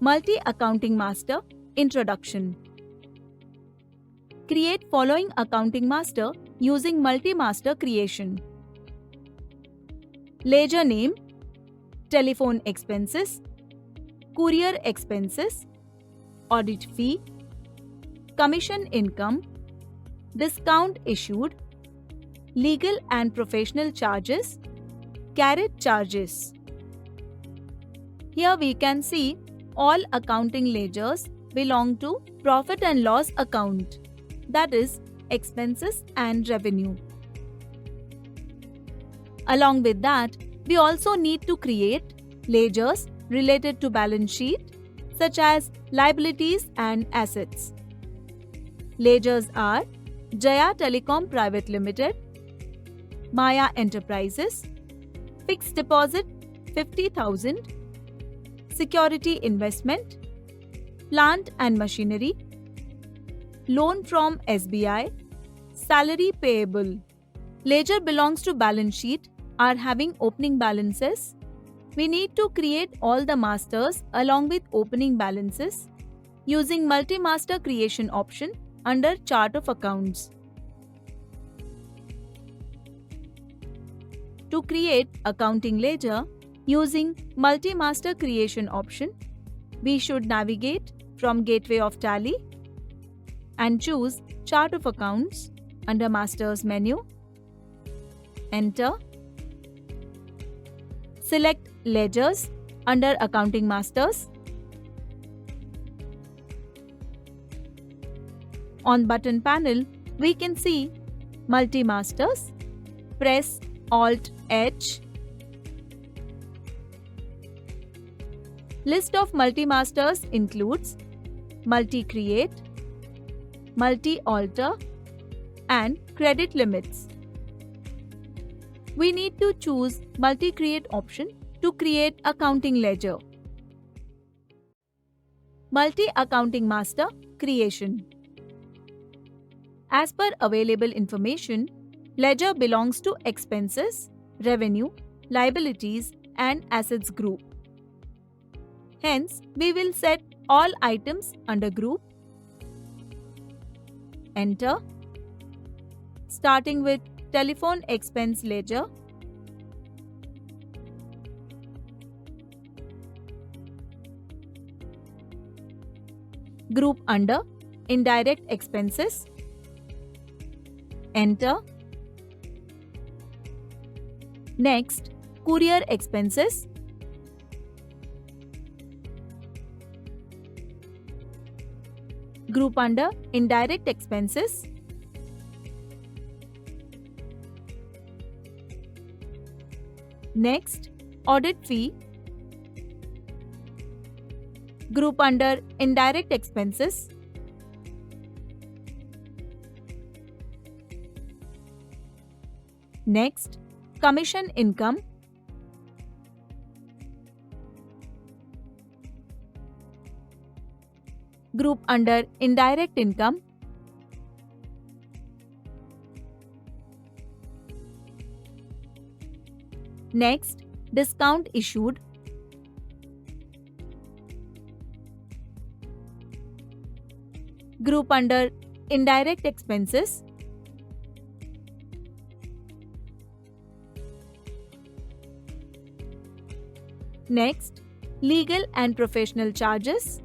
Multi-Accounting Master Introduction. Create following accounting master using multi-master creation. Ledger name, telephone expenses, courier expenses, audit fee, commission income, discount issued, legal and professional charges, carriage charges. Here we can see all accounting ledgers belong to profit and loss account, that is expenses and revenue. Along with that, we also need to create ledgers related to balance sheet such as liabilities and assets. Ledgers are Jaya Telecom Private Limited, Maya Enterprises, fixed deposit 50,000, security investment, plant and machinery, loan from SBI, salary payable. Ledger belongs to balance sheet are having opening balances. We need to create all the masters along with opening balances using multi-master creation option under chart of accounts. To create accounting ledger using multi-master creation option, we should navigate from Gateway of Tally and choose Chart of Accounts under Masters menu. Enter. Select Ledgers under Accounting Masters. On button panel, we can see Multi-Masters. Press Alt-H. List of multi-masters includes multi-create, multi-alter, and credit limits. We need to choose multi-create option to create accounting ledger. Multi-accounting master creation. As per available information, ledger belongs to expenses, revenue, liabilities, and assets group. Hence, we will set all items under group. Enter. Starting with telephone expense ledger. Group under indirect expenses. Enter. Next, courier expenses. Group under indirect expenses. Next, audit fee. Group under indirect expenses. Next, commission income. Group under indirect income. Next, discount issued. Group under indirect expenses. Next, legal and professional charges.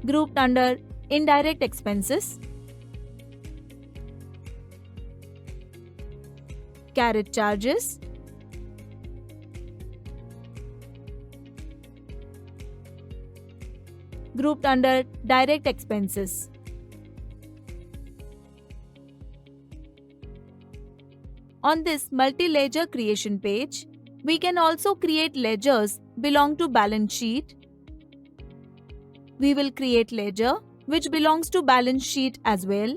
Grouped under indirect expenses. Carriage charges. Grouped under direct expenses. On this multi-ledger creation page, we can also create ledgers belong to balance sheet. We will create ledger which belongs to balance sheet as well.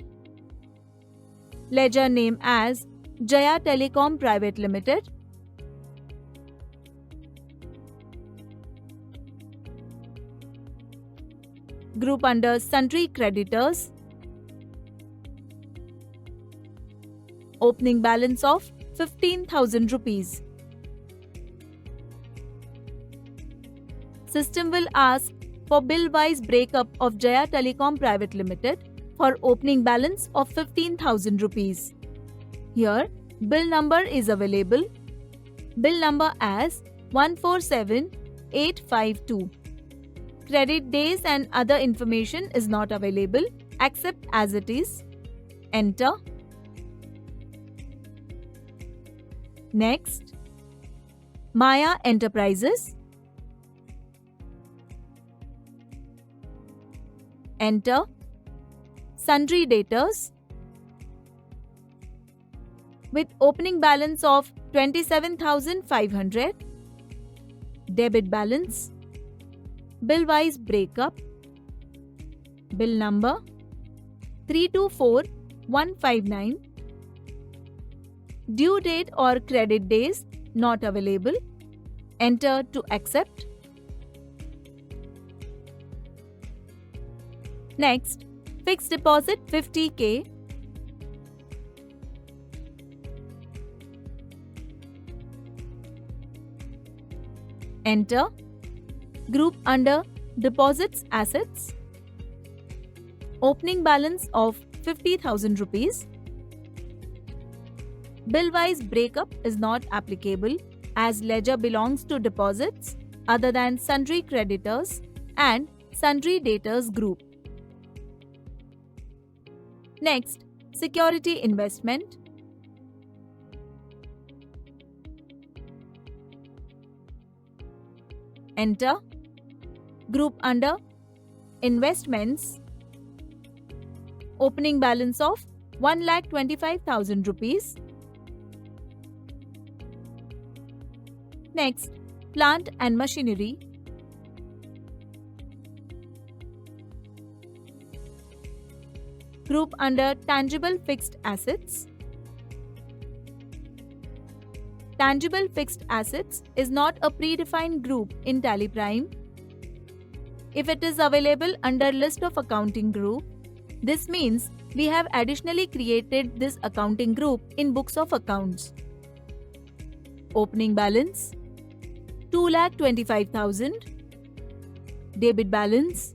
Ledger name as Jaya Telecom Private Limited. Group under sundry creditors. Opening balance of 15,000 rupees. System will ask for bill-wise breakup of Jaya Telecom Private Limited for opening balance of 15,000 rupees. Here, bill number is available. Bill number as 147852. Credit days and other information is not available. Accept as it is. Enter. Next, Maya Enterprises. Enter. Sundry debtors. With opening balance of 27,500. Debit balance. Bill-wise breakup. Bill number 324159. Due date or credit days not available. Enter to accept. Next, fixed deposit 50K. Enter. Group under deposits assets. Opening balance of 50,000 rupees. Bill-wise breakup is not applicable as ledger belongs to deposits other than sundry creditors and sundry debtors group. Next, security investment. Enter. Group under investments. Opening balance of 1,25,000 rupees. Next, plant and machinery. Group under tangible fixed assets. Tangible fixed assets is not a predefined group in Tally Prime. If it is available under list of accounting group, this means we have additionally created this accounting group in books of accounts. Opening balance 2,25,000. Debit balance.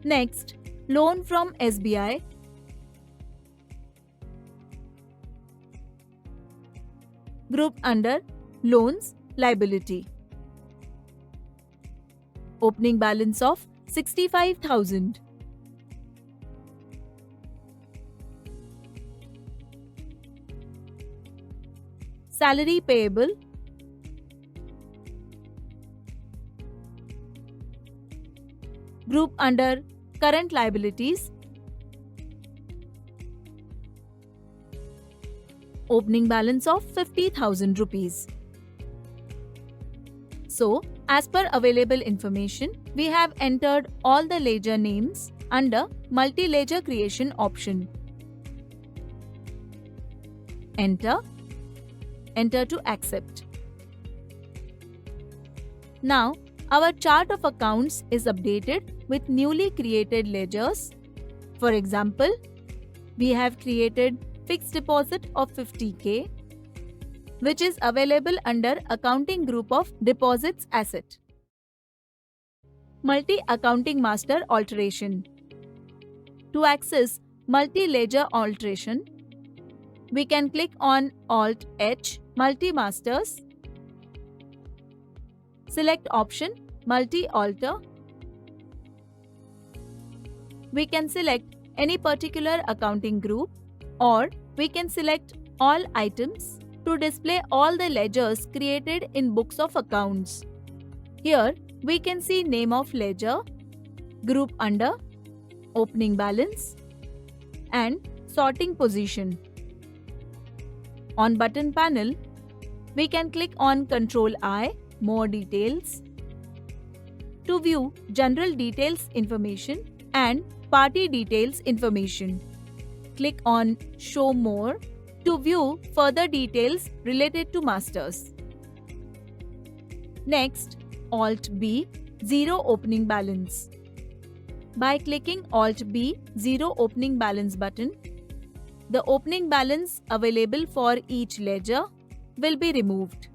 Next, loan from SBI. Group under loans liability. Opening balance of 65,000. Salary payable. Group under current liabilities. Opening balance of 50,000 rupees. So, as per available information, we have entered all the ledger names under multi-ledger creation option. Enter. Enter to accept. Now, our chart of accounts is updated with newly created ledgers. For example, we have created fixed deposit of 50K, which is available under accounting group of deposits asset. Multi-accounting master alteration. To access multi-ledger alteration, we can click on Alt-H Multi-Masters. Select option Multi-Alter. We can select any particular accounting group, or we can select all items to display all the ledgers created in books of accounts. Here we can see name of ledger, group under, opening balance, and sorting position. On button panel, we can click on Ctrl I, More Details, to view general details information and party details information. Click on Show More to view further details related to masters. Next, Alt-B, Zero Opening Balance. By clicking Alt-B, Zero Opening Balance button, the opening balance available for each ledger will be removed.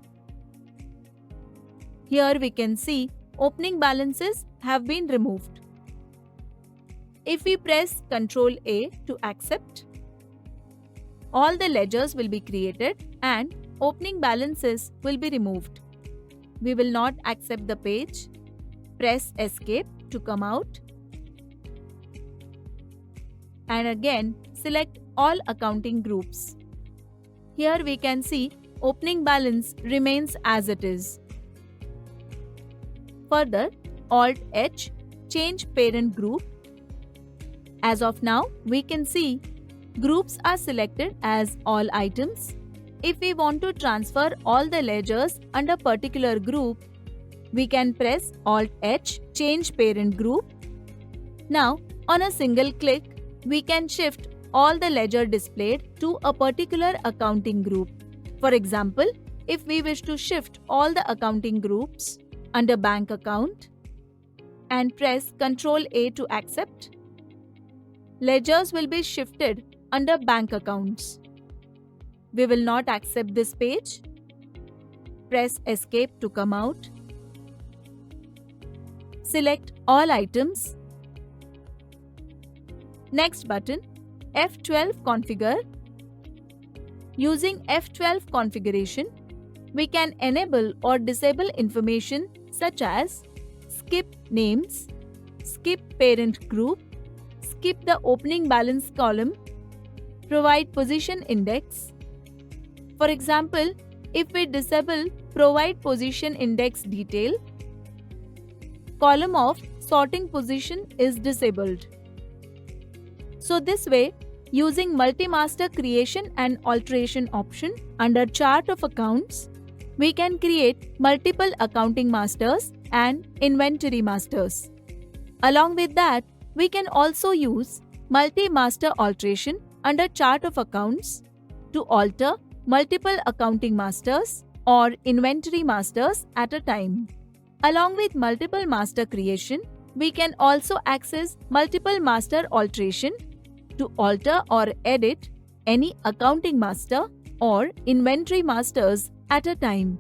Here we can see opening balances have been removed. If we press Ctrl A to accept, all the ledgers will be created and opening balances will be removed. We will not accept the page. Press Escape to come out. And again, select all accounting groups. Here we can see opening balance remains as it is. Further, Alt-H, change parent group. As of now, we can see groups are selected as all items. If we want to transfer all the ledgers under particular group, we can press Alt-H, change parent group. Now, on a single click, we can shift all the ledger displayed to a particular accounting group. For example, if we wish to shift all the accounting groups under bank account and press Ctrl A to accept, ledgers will be shifted under bank accounts. We will not accept this page. Press Escape to come out. Select all items. Next button, F12 Configure. Using F12 configuration, we can enable or disable information such as skip names, skip parent group, skip the opening balance column, provide position index. For example, if we disable provide position index detail, column of sorting position is disabled. So this way, using multi-master creation and alteration option under chart of accounts, we can create multiple accounting masters and inventory masters. Along with that, we can also use multi-master alteration under chart of accounts to alter multiple accounting masters or inventory masters at a time. Along with multiple master creation, we can also access multiple master alteration to alter or edit any accounting master or inventory masters at a time.